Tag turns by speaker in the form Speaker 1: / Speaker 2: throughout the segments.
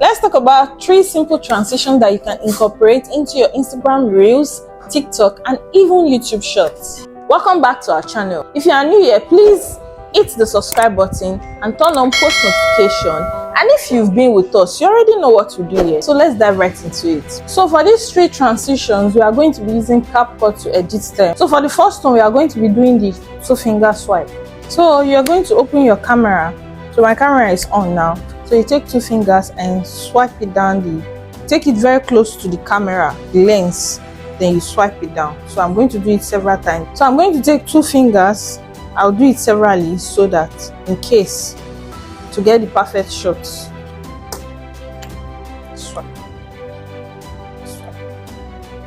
Speaker 1: Let's talk about 3 simple transitions that you can incorporate into your Instagram Reels, TikTok, and even YouTube Shorts. Welcome back to our channel. If you are new here, please hit the subscribe button and turn on post notification. And if you've been with us, you already know what to do here. So let's dive right into it. So for these 3 transitions, we are going to be using CapCut to edit them. So for the first one, we are going to be doing the 2-finger swipe. So you're going to open your camera. So my camera is on now. So you take 2 fingers and swipe it down take it very close to the camera, the lens, then you swipe it down. So I'm going to do it several times. So I'm going to take 2 fingers. I'll do it severally so that in case to get the perfect shot. Swipe.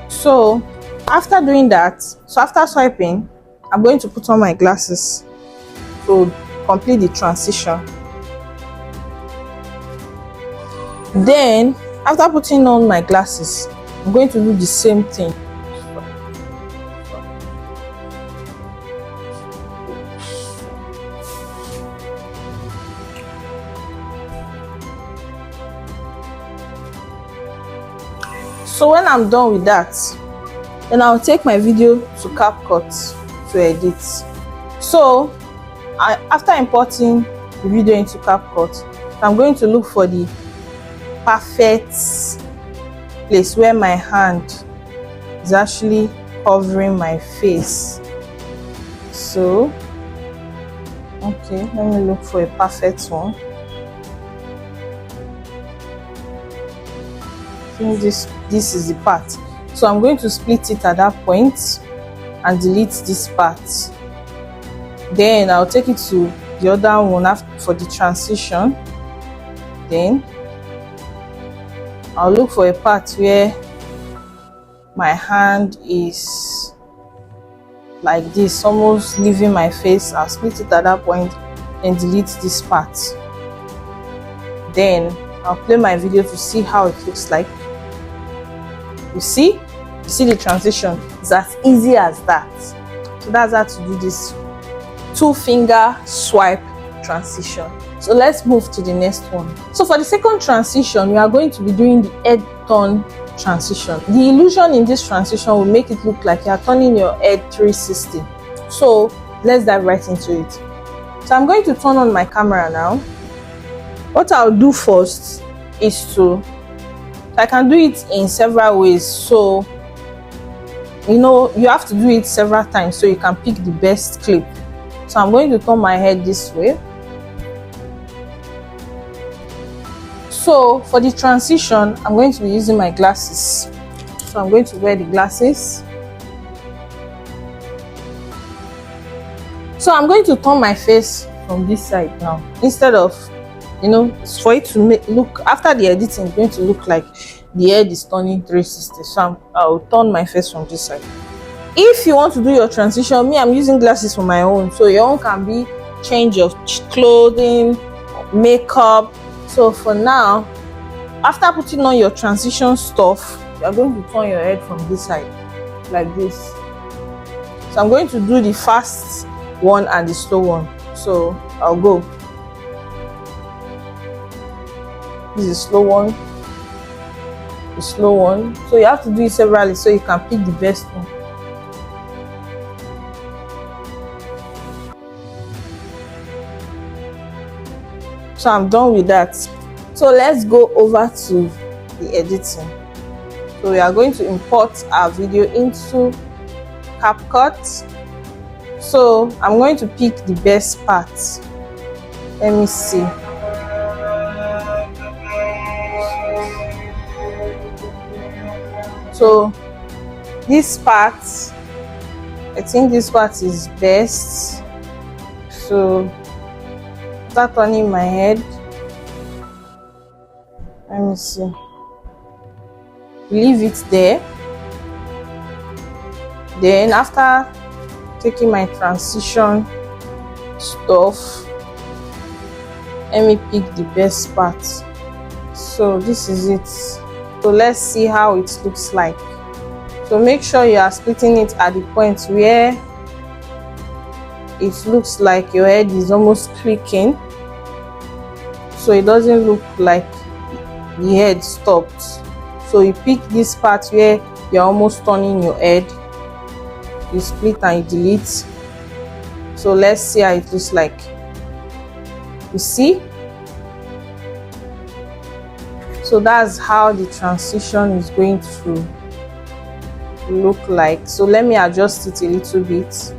Speaker 1: So after doing that, after swiping, I'm going to put on my glasses to complete the transition. Then after putting on my glasses, I'm going to do the same thing. So when I'm done with that, then I'll take my video to CapCut to edit. So after importing the video into CapCut, I'm going to look for the perfect place where my hand is actually covering my face. So okay, let me look for a perfect one. I think this is the part. So I'm going to split it at that point and delete this part. Then I'll take it to the other one for the transition. Then I'll look for a part where my hand is like this, almost leaving my face. I'll split it at that point and delete this part. Then I'll play my video to see how it looks like. You see the transition. It's as easy as that. So that's how to do this 2-finger swipe transition. So let's move to the next one. So for the second transition, we are going to be doing the head turn transition. The illusion in this transition will make it look like you are turning your head 360. So let's dive right into it. So I'm going to turn on my camera now. What I'll do first is I can do it in several ways. So you have to do it several times so you can pick the best clip. So I'm going to turn my head this way. So for the transition, I'm going to be using my glasses. So I'm going to wear the glasses. So I'm going to turn my face from this side now. Instead of, for it to look, after the editing, it's going to look like the head is turning 360. So I'll turn my face from this side. If you want to do your transition, I'm using glasses for my own. So your own can be change of clothing, makeup. So for now, after putting on your transition stuff, you're going to turn your head from this side, like this. So I'm going to do the fast one and the slow one. So I'll go. This is the slow one. The slow one. So you have to do it severally so you can pick the best one. So I'm done with that. So let's go over to the editing. So we are going to import our video into CapCut. So I'm going to pick the best parts. Let me see. So this part, I think this part is best. So after turning my head, let me see. Leave it there. Then after taking my transition stuff, let me pick the best part. So this is it. So let's see how it looks like. So make sure you are splitting it at the point where it looks like your head is almost clicking, so it doesn't look like the head stopped. So you pick this part where you're almost turning your head, you split and you delete. So let's see how it looks like. You see? So that's how the transition is going to look like. So let me adjust it a little bit so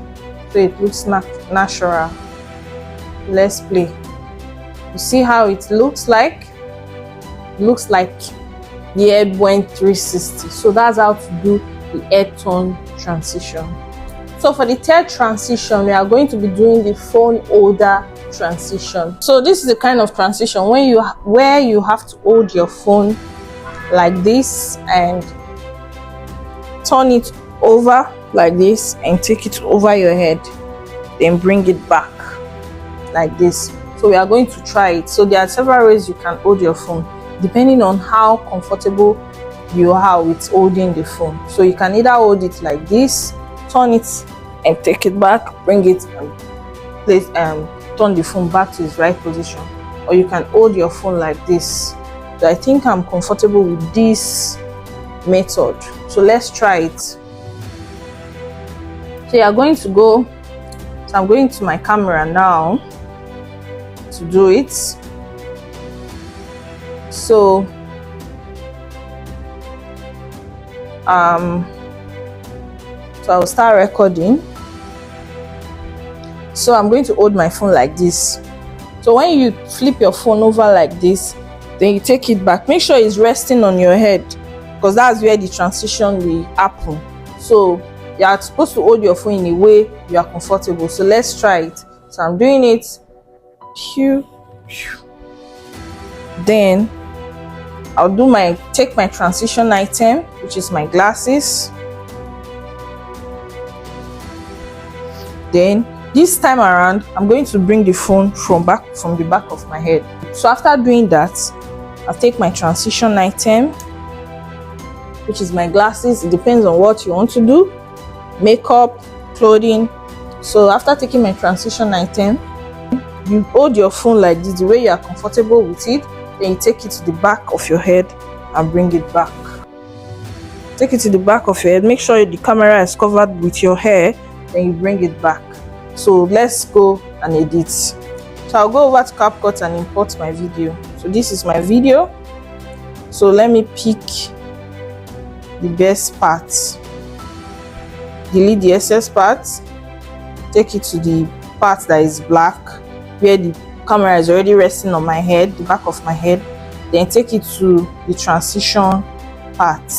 Speaker 1: it looks natural. Let's play. You see how it looks like? It looks like the head went 360. So that's how to do the head turn transition. So for the third transition, we are going to be doing the phone holder transition. So this is the kind of transition where you have to hold your phone like this and turn it over like this and take it over your head, then bring it back like this. So we are going to try it. So there are several ways you can hold your phone depending on how comfortable you are with holding the phone. So you can either hold it like this, turn it and take it back, bring it and place turn the phone back to its right position, or you can hold your phone like this. So I think I'm comfortable with this method, so let's try it. So you are going to go, so I'm going to my camera now to do it. So so I'll start recording. So I'm going to hold my phone like this. So when you flip your phone over like this, then you take it back. Make sure it's resting on your head because that's where the transition will happen. So you are supposed to hold your phone in a way you are comfortable. So let's try it. So I'm doing it. Then I'll take my transition item, which is my glasses. Then this time around, I'm going to bring the phone from the back of my head. So after doing that, I'll take my transition item, which is my glasses. It depends on what you want to do. Makeup, clothing. So after taking my transition item, you hold your phone like this, the way you are comfortable with it. Then you take it to the back of your head and bring it back. Take it to the back of your head. Make sure the camera is covered with your hair. Then you bring it back. So let's go and edit. So I'll go over to CapCut and import my video. So this is my video. So let me pick the best parts. Delete the excess parts. Take it to the part that is black, where the camera is already resting on my head, the back of my head. Then take it to the transition part.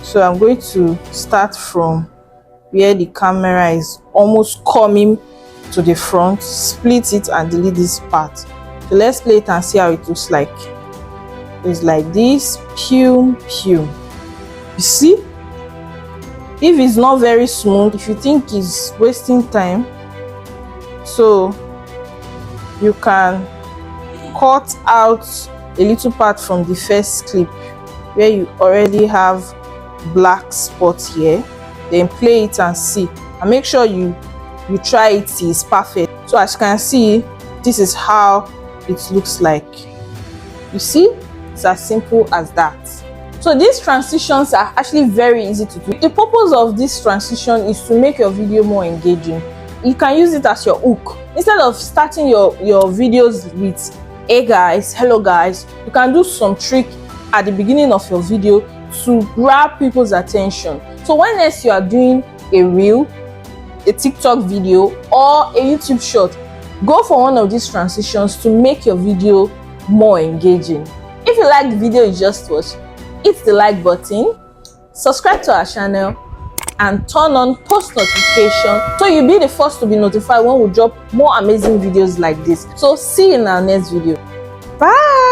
Speaker 1: So I'm going to start from where the camera is almost coming to the front, split it and delete this part. So let's play it and see how it looks like. It's like this. Pew. You see? If it's not very smooth, if you think it's wasting time, so you can cut out a little part from the first clip where you already have black spots here. Then play it and see, and make sure you try it till it's perfect. So as you can see, this is how it looks like. You see, it's as simple as that. So these transitions are actually very easy to do. The purpose of this transition is to make your video more engaging. You can use it as your hook. Instead of starting your videos with "Hey guys, hello guys," you can do some trick at the beginning of your video to grab people's attention. So when next you are doing a reel, a TikTok video, or a YouTube short, go for one of these transitions to make your video more engaging. If you like the video you just watched, hit the like button, subscribe to our channel, and turn on post notification so you'll be the first to be notified when we drop more amazing videos like this. So see you in our next video. Bye.